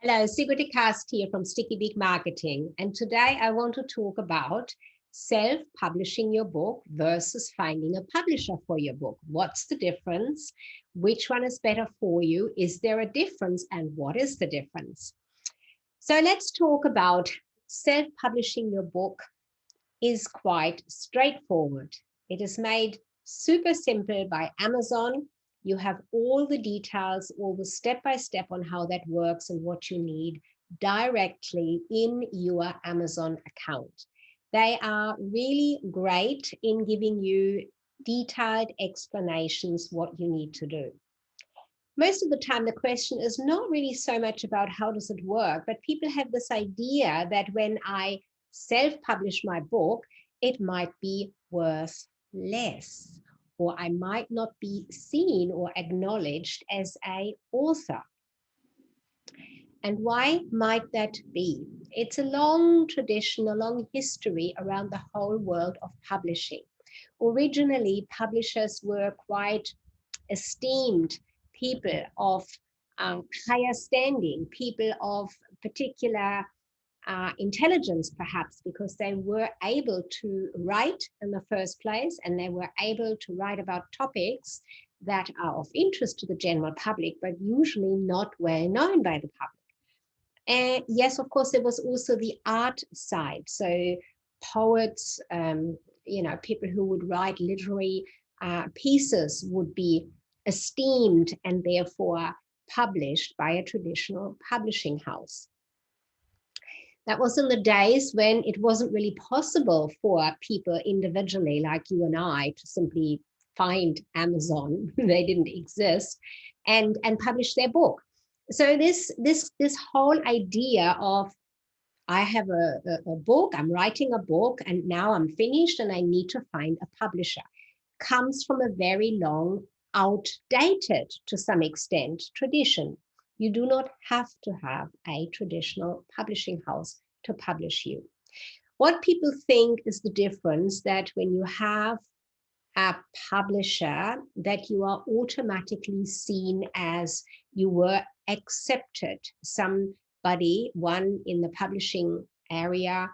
Hello, Sigrid Cast here from Sticky Big Marketing. And today I want to talk about self-publishing your book versus finding a publisher for your book. What's the difference? Which one is better for you? Is there a difference? And what is the difference? So let's talk about self-publishing your book is quite straightforward. It is made super simple by Amazon. You have all the details, all the step-by-step on how that works and what you need directly in your Amazon account. They are really great in giving you detailed explanations what you need to do. Most of the time, the question is not really so much about how does it work, but people have this idea that when I self-publish my book, it might be worth less, or I might not be seen or acknowledged as an author. And why might that be? It's a long tradition, a long history around the whole world of publishing. Originally, publishers were quite esteemed people of higher standing, people of particular intelligence, perhaps, because they were able to write in the first place and they were able to write about topics that are of interest to the general public, but usually not well known by the public. And yes, of course, there was also the art side. So poets, people who would write literary pieces would be esteemed and therefore published by a traditional publishing house. That was in the days when it wasn't really possible for people individually like you and I to simply find Amazon, they didn't exist, and publish their book. So this whole idea of I have a book, I'm writing a book, and now I'm finished and I need to find a publisher comes from a very long, outdated to some extent tradition. You do not have to have a traditional publishing house to publish you. What people think is the difference that when you have a publisher, that you are automatically seen as you were accepted. Somebody, one in the publishing area,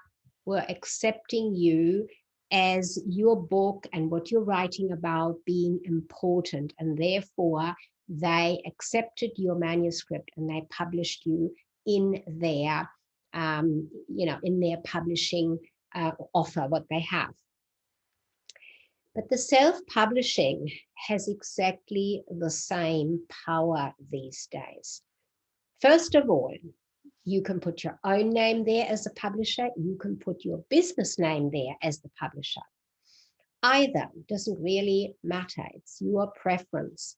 were accepting you as your book and what you're writing about being important, and therefore they accepted your manuscript and they published you in their in their publishing offer what they have. But the self-publishing has exactly the same power these days. First of all, you can put your own name there as a publisher. You can put your business name there as the publisher. Either doesn't really matter. It's your preference.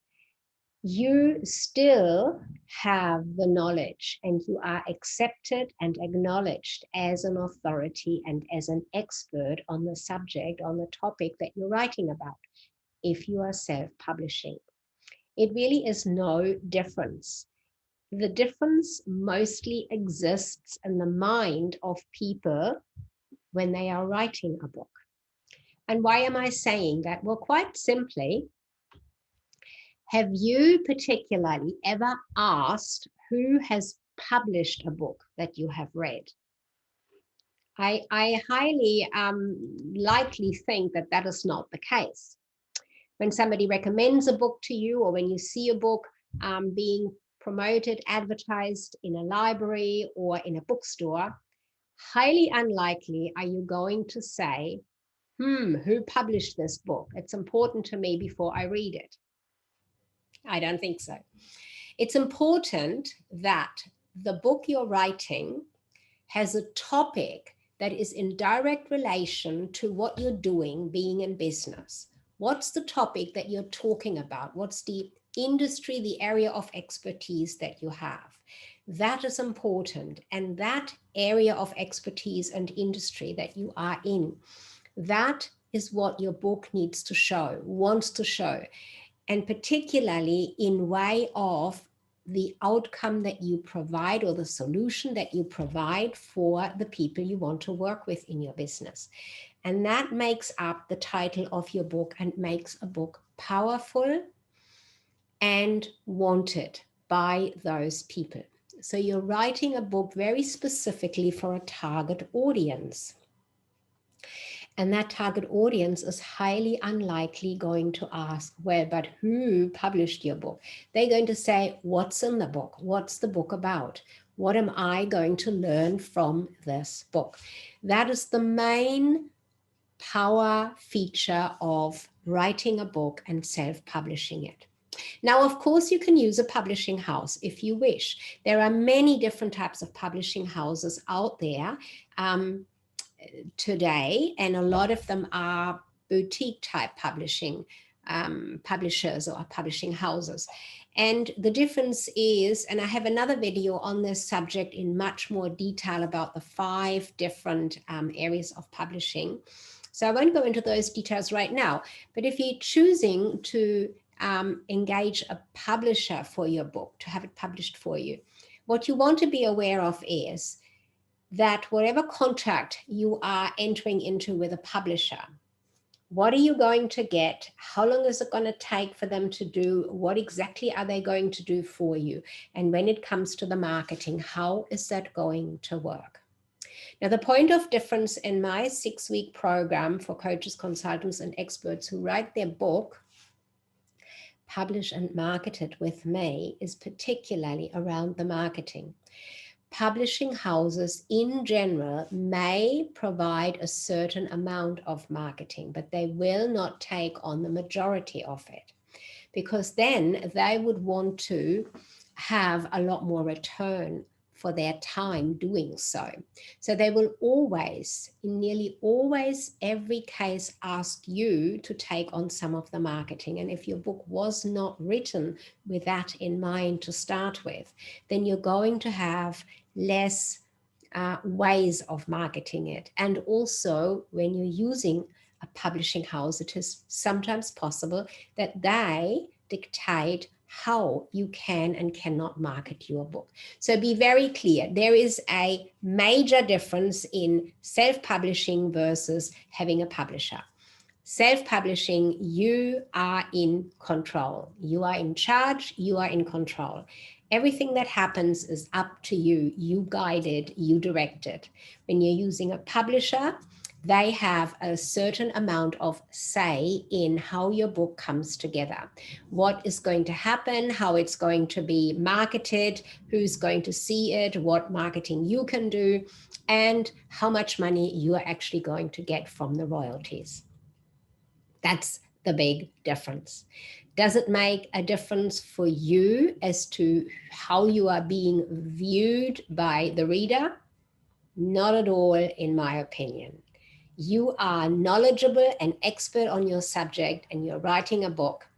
You still have the knowledge and you are accepted and acknowledged as an authority and as an expert on the subject, on the topic that you're writing about, if you are self-publishing. It really is no difference. The difference mostly exists in the mind of people when they are writing a book. And why am I saying that? Well, quite simply, have you particularly ever asked who has published a book that you have read? I highly likely think that that is not the case. When somebody recommends a book to you, or when you see a book being promoted, advertised in a library or in a bookstore, highly unlikely are you going to say, who published this book? It's important to me before I read it. I don't think so. It's important that the book you're writing has a topic that is in direct relation to what you're doing being in business. What's the topic that you're talking about? What's the industry, the area of expertise that you have? That is important. And that area of expertise and industry that you are in, that is what your book needs to show, wants to show. And particularly in way of the outcome that you provide or the solution that you provide for the people you want to work with in your business. And that makes up the title of your book and makes a book powerful and wanted by those people. So you're writing a book very specifically for a target audience. And that target audience is highly unlikely going to ask, well, but who published your book? They're going to say, what's in the book? What's the book about? What am I going to learn from this book? That is the main power feature of writing a book and self-publishing it. Now, of course, you can use a publishing house if you wish. There are many different types of publishing houses out there today, and a lot of them are boutique type publishers or publishing houses. And the difference is, and I have another video on this subject in much more detail about the 5 different areas of publishing. So I won't go into those details right now, but if you're choosing to engage a publisher for your book, to have it published for you, what you want to be aware of is that whatever contract you are entering into with a publisher, what are you going to get? How long is it going to take for them to do? What exactly are they going to do for you? And when it comes to the marketing, how is that going to work? Now, the point of difference in my 6-week program for coaches, consultants, and experts who write their book, publish and market it with me, is particularly around the marketing. Publishing houses in general may provide a certain amount of marketing, but they will not take on the majority of it, because then they would want to have a lot more return for their time doing so. So they will always, in nearly always every case, ask you to take on some of the marketing. And if your book was not written with that in mind to start with, then you're going to have less ways of marketing it. And also, when you're using a publishing house, it is sometimes possible that they dictate how you can and cannot market your book. So be very clear. There is a major difference in self-publishing versus having a publisher. Self-publishing, you are in control. You are in charge. You are in control. Everything that happens is up to you. You guide it, you direct it. When you're using a publisher, they have a certain amount of say in how your book comes together, what is going to happen, how it's going to be marketed, who's going to see it, what marketing you can do, and how much money you are actually going to get from the royalties. That's the big difference. Does it make a difference for you as to how you are being viewed by the reader? Not at all, in my opinion. You are knowledgeable and expert on your subject and you're writing a book.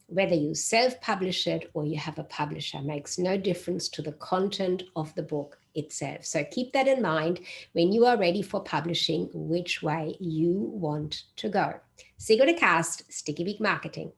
Whether you self-publish it or you have a publisher makes no difference to the content of the book itself. So keep that in mind when you are ready for publishing, which way you want to go. Sigurd Cast, Sticky Beak Marketing.